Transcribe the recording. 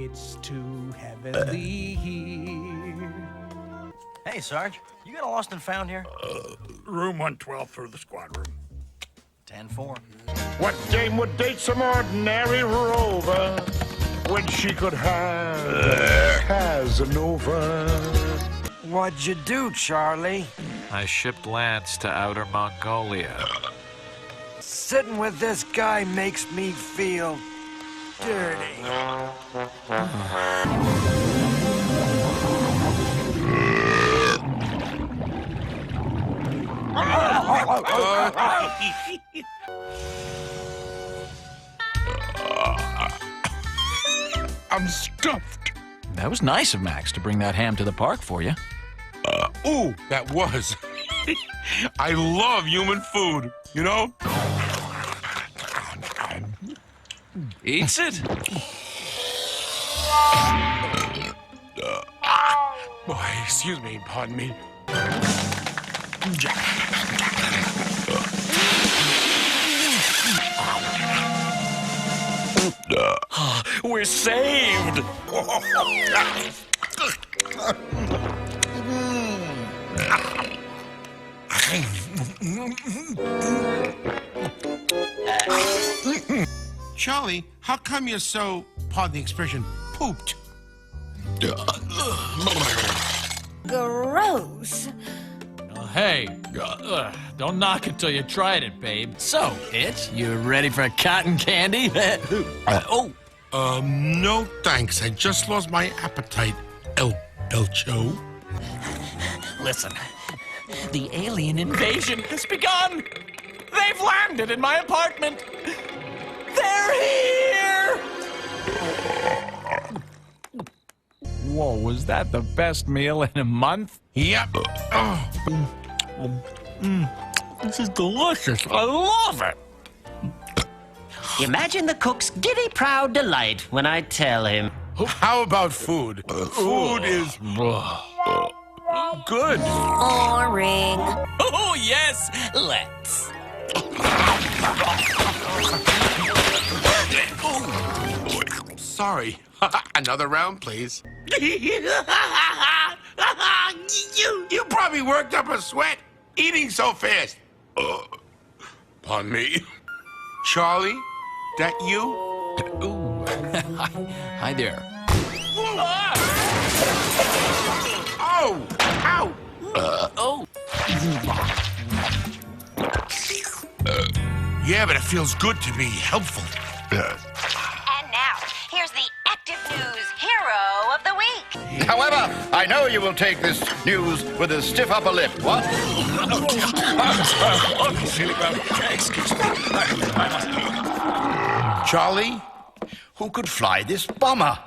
it's too heavenly here. Hey, Sarge, you got a lost and found here? Room 112 through the squad room. 10-4. What dame would date some ordinary rover when she could have Casanova? What'd you do, Charlie? I shipped Lance to outer Mongolia. Sitting with this guy makes me feel dirty. I'm stuffed. That was nice of Max to bring that ham to the park for you. Ooh, that was. I love human food, you know? Eats it? Boy, excuse me, pardon me. We're saved! Charlie, how come you're so, pardon the expression, pooped? Gross. Hey, don't knock it till you tried it, babe. So, Itch, you ready for cotton candy? No thanks. I just lost my appetite, El Cho. Listen, the alien invasion has begun. They've landed in my apartment. They're here! Whoa, was that the best meal in a month? Yep. Oh. This is delicious. I love it. Imagine the cook's giddy proud delight when I tell him. How about food? Food is good. Boring. Oh, yes, let's. Sorry. Another round, please. You probably worked up a sweat eating so fast. Pardon me. Charlie, that you? Ooh. Hi there. Oh! Ow! Oh. Yeah, but it feels good to be helpful. And now, here's the active news hero of the week. However, I know you will take this news with a stiff upper lip. What? Charlie? Who could fly this bomber?